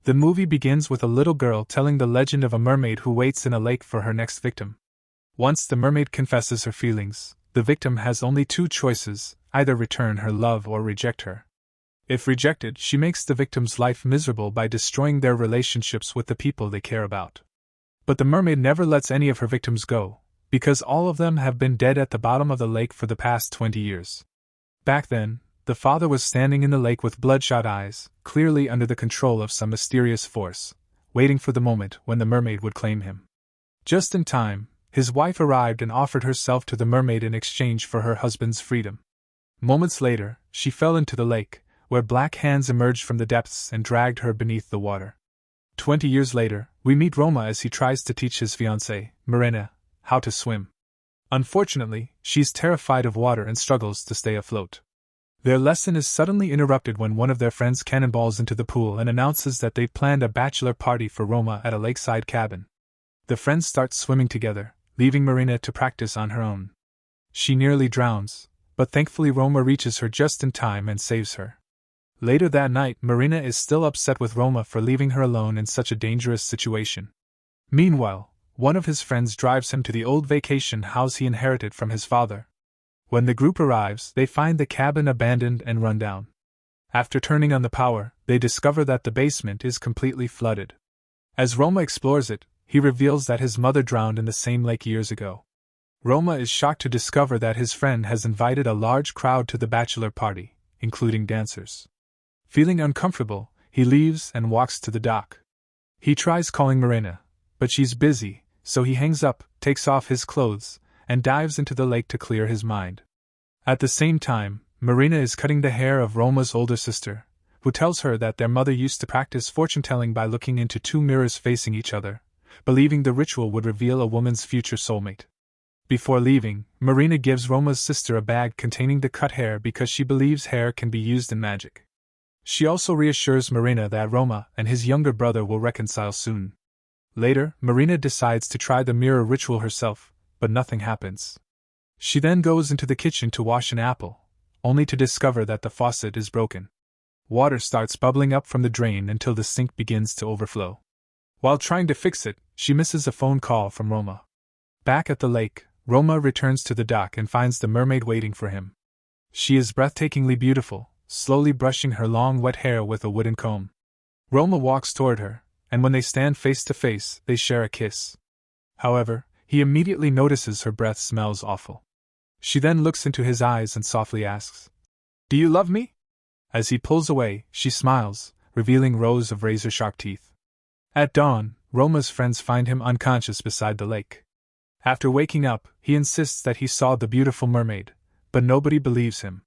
The movie begins with a little girl telling the legend of a mermaid who waits in a lake for her next victim. Once the mermaid confesses her feelings, the victim has only two choices: either return her love or reject her. If rejected, she makes the victim's life miserable by destroying their relationships with the people they care about. But the mermaid never lets any of her victims go, because all of them have been dead at the bottom of the lake for the past 20 years. Back then, the father was standing in the lake with bloodshot eyes, clearly under the control of some mysterious force, waiting for the moment when the mermaid would claim him. Just in time, his wife arrived and offered herself to the mermaid in exchange for her husband's freedom. Moments later, she fell into the lake, where black hands emerged from the depths and dragged her beneath the water. 20 years later, we meet Roma as he tries to teach his fiancée, Marina, how to swim. Unfortunately, she's terrified of water and struggles to stay afloat. Their lesson is suddenly interrupted when one of their friends cannonballs into the pool and announces that they've planned a bachelor party for Roma at a lakeside cabin. The friends start swimming together, leaving Marina to practice on her own. She nearly drowns, but thankfully Roma reaches her just in time and saves her. Later that night, Marina is still upset with Roma for leaving her alone in such a dangerous situation. Meanwhile, one of his friends drives him to the old vacation house he inherited from his father. When the group arrives, they find the cabin abandoned and run down. After turning on the power, they discover that the basement is completely flooded. As Roma explores it, he reveals that his mother drowned in the same lake years ago. Roma is shocked to discover that his friend has invited a large crowd to the bachelor party, including dancers. Feeling uncomfortable, he leaves and walks to the dock. He tries calling Marina, but she's busy, so he hangs up, takes off his clothes, and dives into the lake to clear his mind. At the same time, Marina is cutting the hair of Roma's older sister, who tells her that their mother used to practice fortune-telling by looking into two mirrors facing each other, believing the ritual would reveal a woman's future soulmate. Before leaving, Marina gives Roma's sister a bag containing the cut hair because she believes hair can be used in magic. She also reassures Marina that Roma and his younger brother will reconcile soon. Later, Marina decides to try the mirror ritual herself, but nothing happens. She then goes into the kitchen to wash an apple, only to discover that the faucet is broken. Water starts bubbling up from the drain until the sink begins to overflow. While trying to fix it, she misses a phone call from Roma. Back at the lake, Roma returns to the dock and finds the mermaid waiting for him. She is breathtakingly beautiful, slowly brushing her long wet hair with a wooden comb. Roma walks toward her, and when they stand face to face, they share a kiss. However, he immediately notices her breath smells awful. She then looks into his eyes and softly asks, "Do you love me?" As he pulls away, she smiles, revealing rows of razor-sharp teeth. At dawn, Roma's friends find him unconscious beside the lake. After waking up, he insists that he saw the beautiful mermaid, but nobody believes him.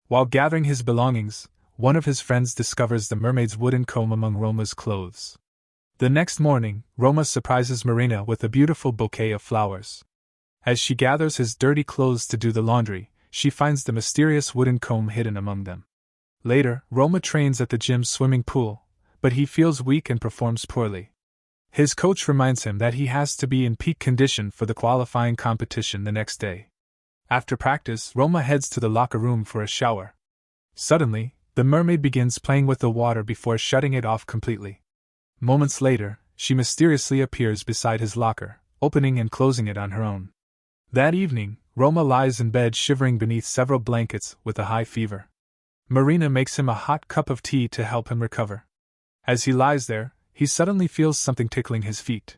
While gathering his belongings, one of his friends discovers the mermaid's wooden comb among Roma's clothes. The next morning, Roma surprises Marina with a beautiful bouquet of flowers. As she gathers his dirty clothes to do the laundry, she finds the mysterious wooden comb hidden among them. Later, Roma trains at the gym's swimming pool, but he feels weak and performs poorly. His coach reminds him that he has to be in peak condition for the qualifying competition the next day. After practice, Roma heads to the locker room for a shower. Suddenly, the mermaid begins playing with the water before shutting it off completely. Moments later, she mysteriously appears beside his locker, opening and closing it on her own. That evening, Roma lies in bed shivering beneath several blankets with a high fever. Marina makes him a hot cup of tea to help him recover. As he lies there, he suddenly feels something tickling his feet.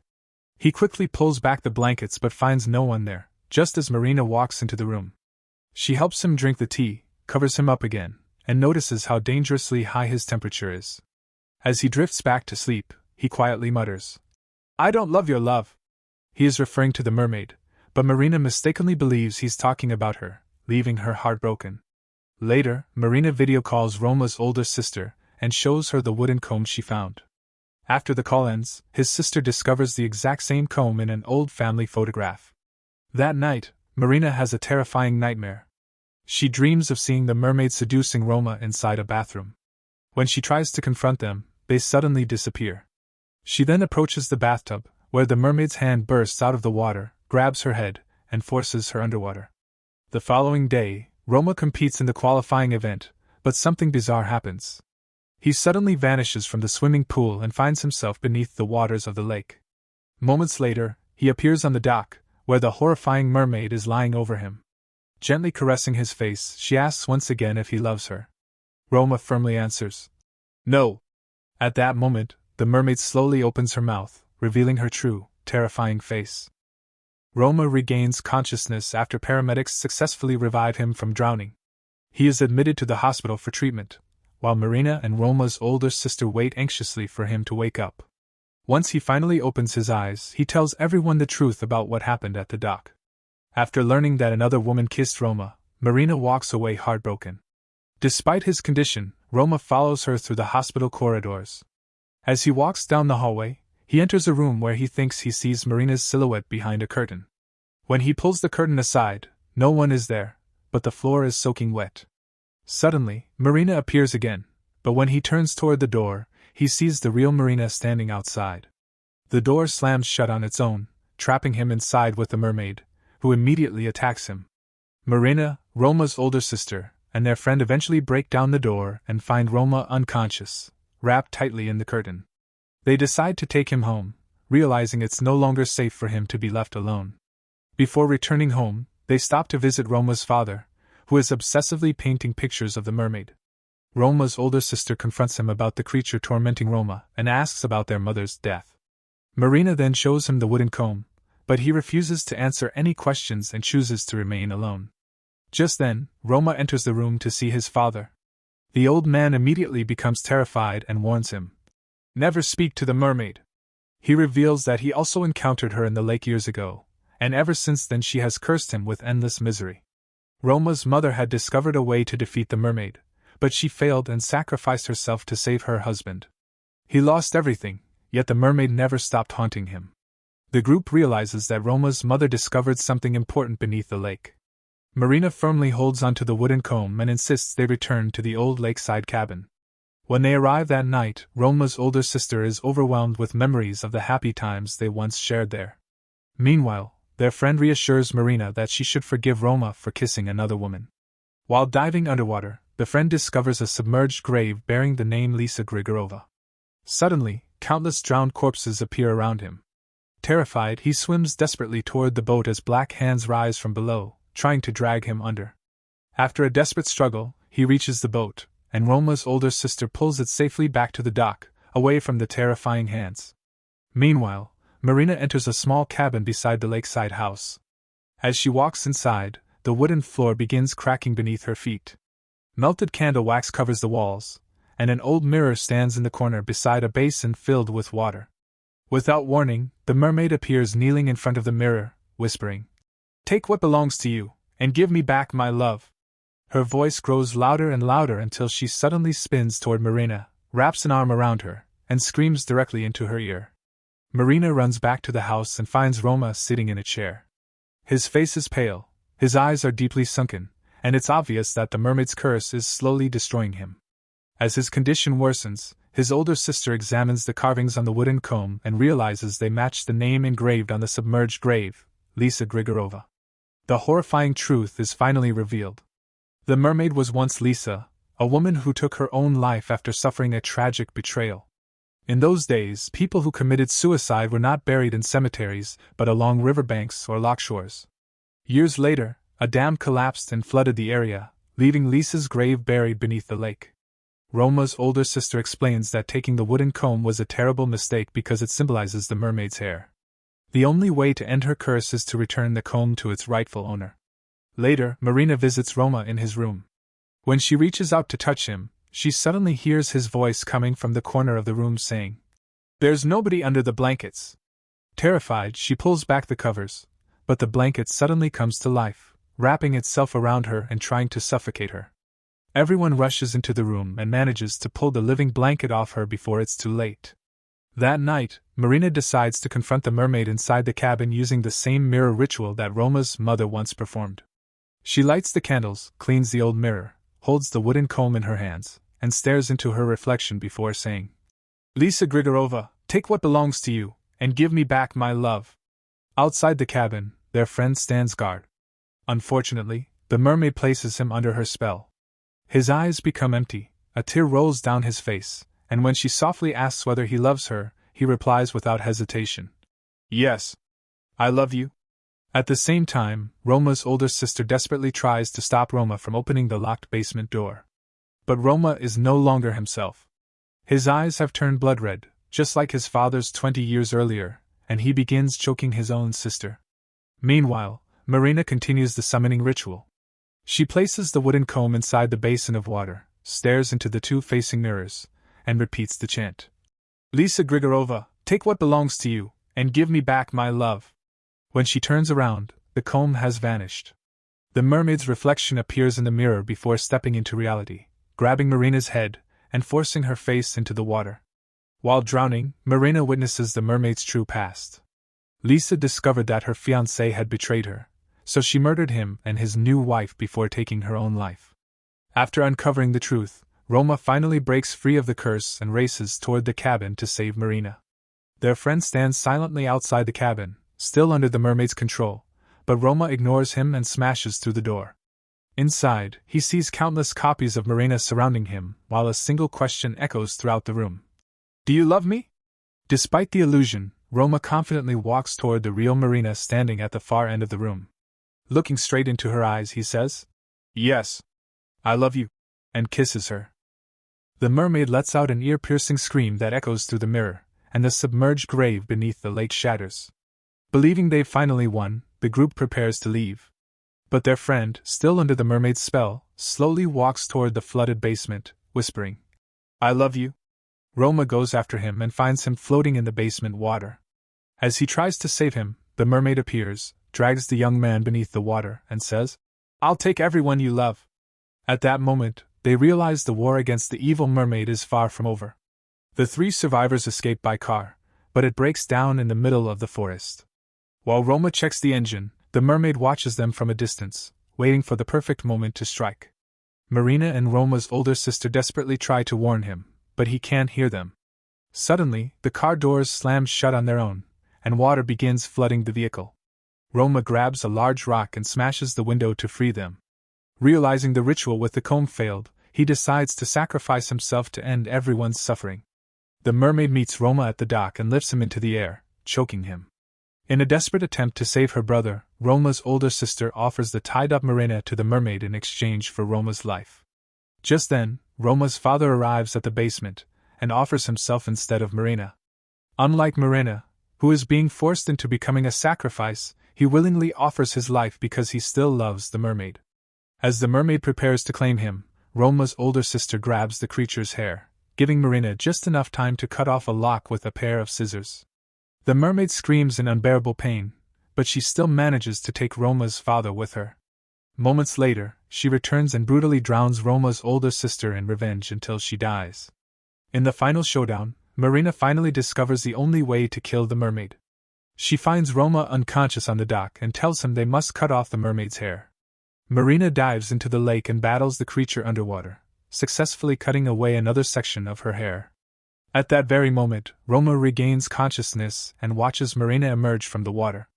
He quickly pulls back the blankets but finds no one there, just as Marina walks into the room. She helps him drink the tea, covers him up again, and notices how dangerously high his temperature is. As he drifts back to sleep, he quietly mutters, "I don't love your love." He is referring to the mermaid, but Marina mistakenly believes he's talking about her, leaving her heartbroken. Later, Marina video calls Roma's older sister and shows her the wooden comb she found. After the call ends, his sister discovers the exact same comb in an old family photograph. That night, Marina has a terrifying nightmare. She dreams of seeing the mermaid seducing Roma inside a bathroom. When she tries to confront them, they suddenly disappear. She then approaches the bathtub, where the mermaid's hand bursts out of the water, grabs her head, and forces her underwater. The following day, Roma competes in the qualifying event, but something bizarre happens. He suddenly vanishes from the swimming pool and finds himself beneath the waters of the lake. Moments later, he appears on the dock, where the horrifying mermaid is lying over him. Gently caressing his face, she asks once again if he loves her. Roma firmly answers, "No." At that moment, the mermaid slowly opens her mouth, revealing her true, terrifying face. Roma regains consciousness after paramedics successfully revive him from drowning. He is admitted to the hospital for treatment, while Marina and Roma's older sister wait anxiously for him to wake up. Once he finally opens his eyes, he tells everyone the truth about what happened at the dock. After learning that another woman kissed Roma, Marina walks away heartbroken. Despite his condition, Roma follows her through the hospital corridors. As he walks down the hallway, he enters a room where he thinks he sees Marina's silhouette behind a curtain. When he pulls the curtain aside, no one is there, but the floor is soaking wet. Suddenly, Marina appears again, but when he turns toward the door, he sees the real Marina standing outside. The door slams shut on its own, trapping him inside with the mermaid, who immediately attacks him. Marina, Roma's older sister, and their friend eventually break down the door and find Roma unconscious, wrapped tightly in the curtain. They decide to take him home, realizing it's no longer safe for him to be left alone. Before returning home, they stop to visit Roma's father, who is obsessively painting pictures of the mermaid. Roma's older sister confronts him about the creature tormenting Roma and asks about their mother's death. Marina then shows him the wooden comb, but he refuses to answer any questions and chooses to remain alone. Just then, Roma enters the room to see his father. The old man immediately becomes terrified and warns him, "Never speak to the mermaid." He reveals that he also encountered her in the lake years ago, and ever since then she has cursed him with endless misery. Roma's mother had discovered a way to defeat the mermaid, but she failed and sacrificed herself to save her husband. He lost everything, yet the mermaid never stopped haunting him. The group realizes that Roma's mother discovered something important beneath the lake. Marina firmly holds onto the wooden comb and insists they return to the old lakeside cabin. When they arrive that night, Roma's older sister is overwhelmed with memories of the happy times they once shared there. Meanwhile, their friend reassures Marina that she should forgive Roma for kissing another woman. While diving underwater, the friend discovers a submerged grave bearing the name Lisa Grigorova. Suddenly, countless drowned corpses appear around him. Terrified, he swims desperately toward the boat as black hands rise from below, trying to drag him under. After a desperate struggle, he reaches the boat, and Roma's older sister pulls it safely back to the dock, away from the terrifying hands. Meanwhile, Marina enters a small cabin beside the lakeside house. As she walks inside, the wooden floor begins cracking beneath her feet. Melted candle wax covers the walls, and an old mirror stands in the corner beside a basin filled with water. Without warning, the mermaid appears kneeling in front of the mirror, whispering, "Take what belongs to you, and give me back my love." Her voice grows louder and louder until she suddenly spins toward Marina, wraps an arm around her, and screams directly into her ear. Marina runs back to the house and finds Roma sitting in a chair. His face is pale, his eyes are deeply sunken, and it's obvious that the mermaid's curse is slowly destroying him. As his condition worsens, his older sister examines the carvings on the wooden comb and realizes they match the name engraved on the submerged grave, Lisa Grigorova. The horrifying truth is finally revealed. The mermaid was once Lisa, a woman who took her own life after suffering a tragic betrayal. In those days, people who committed suicide were not buried in cemeteries, but along riverbanks or lockshores. Years later, a dam collapsed and flooded the area, leaving Lisa's grave buried beneath the lake. Roma's older sister explains that taking the wooden comb was a terrible mistake because it symbolizes the mermaid's hair. The only way to end her curse is to return the comb to its rightful owner. Later, Marina visits Roma in his room. When she reaches out to touch him, she suddenly hears his voice coming from the corner of the room saying, "There's nobody under the blankets." Terrified, she pulls back the covers, but the blanket suddenly comes to life, wrapping itself around her and trying to suffocate her. Everyone rushes into the room and manages to pull the living blanket off her before it's too late. That night, Marina decides to confront the mermaid inside the cabin using the same mirror ritual that Roma's mother once performed. She lights the candles, cleans the old mirror, holds the wooden comb in her hands, and stares into her reflection before saying, "Lisa Grigorova, take what belongs to you, and give me back my love." Outside the cabin, their friend stands guard. Unfortunately, the mermaid places him under her spell. His eyes become empty, A tear rolls down his face, and when she softly asks whether he loves her, he replies without hesitation, "Yes, I love you." At the same time, Roma's older sister desperately tries to stop Roma from opening the locked basement door. But Roma is no longer himself. His eyes have turned blood red, just like his father's 20 years earlier, and he begins choking his own sister. Meanwhile, Marina continues the summoning ritual. She places the wooden comb inside the basin of water, stares into the two facing mirrors, and repeats the chant. "Lisa Grigorova, take what belongs to you, and give me back my love." When she turns around, the comb has vanished. The mermaid's reflection appears in the mirror before stepping into reality, grabbing Marina's head and forcing her face into the water. While drowning, Marina witnesses the mermaid's true past. Lisa discovered that her fiancé had betrayed her, so she murdered him and his new wife before taking her own life. After uncovering the truth, Roma finally breaks free of the curse and races toward the cabin to save Marina. Their friend stands silently outside the cabin, still under the mermaid's control, but Roma ignores him and smashes through the door. Inside, he sees countless copies of Marina surrounding him, while a single question echoes throughout the room. "Do you love me?" Despite the illusion, Roma confidently walks toward the real Marina standing at the far end of the room. Looking straight into her eyes, he says, "Yes, I love you," and kisses her. The mermaid lets out an ear-piercing scream that echoes through the mirror, and the submerged grave beneath the lake shatters. Believing they've finally won, the group prepares to leave. But their friend, still under the mermaid's spell, slowly walks toward the flooded basement, whispering, "I love you." Roma goes after him and finds him floating in the basement water. As he tries to save him, the mermaid appears, drags the young man beneath the water, and says, "I'll take everyone you love." At that moment, they realize the war against the evil mermaid is far from over. The three survivors escape by car, but it breaks down in the middle of the forest. While Roma checks the engine, the mermaid watches them from a distance, waiting for the perfect moment to strike. Marina and Roma's older sister desperately try to warn him, but he can't hear them. Suddenly, the car doors slam shut on their own, and water begins flooding the vehicle. Roma grabs a large rock and smashes the window to free them. Realizing the ritual with the comb failed, he decides to sacrifice himself to end everyone's suffering. The mermaid meets Roma at the dock and lifts him into the air, choking him. In a desperate attempt to save her brother, Roma's older sister offers the tied-up Marina to the mermaid in exchange for Roma's life. Just then, Roma's father arrives at the basement and offers himself instead of Marina. Unlike Marina, who is being forced into becoming a sacrifice, he willingly offers his life because he still loves the mermaid. As the mermaid prepares to claim him, Roma's older sister grabs the creature's hair, giving Marina just enough time to cut off a lock with a pair of scissors. The mermaid screams in unbearable pain, but she still manages to take Roma's father with her. Moments later, she returns and brutally drowns Roma's older sister in revenge until she dies. In the final showdown, Marina finally discovers the only way to kill the mermaid. She finds Roma unconscious on the dock and tells him they must cut off the mermaid's hair. Marina dives into the lake and battles the creature underwater, successfully cutting away another section of her hair. At that very moment, Roma regains consciousness and watches Marina emerge from the water.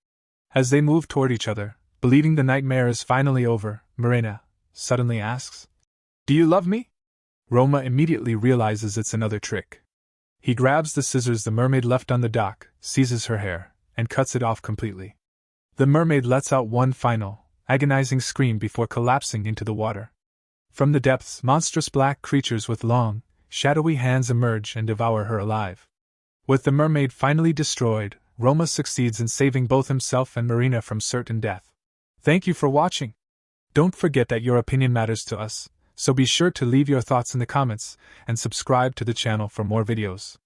As they move toward each other, believing the nightmare is finally over, Marina suddenly asks, "Do you love me?" Roma immediately realizes it's another trick. He grabs the scissors the mermaid left on the dock, seizes her hair, and cuts it off completely. The mermaid lets out one final, agonizing scream before collapsing into the water. From the depths, monstrous black creatures with long, shadowy hands emerge and devour her alive. With the mermaid finally destroyed, Roma succeeds in saving both himself and Marina from certain death. Thank you for watching. Don't forget that your opinion matters to us, so be sure to leave your thoughts in the comments and subscribe to the channel for more videos.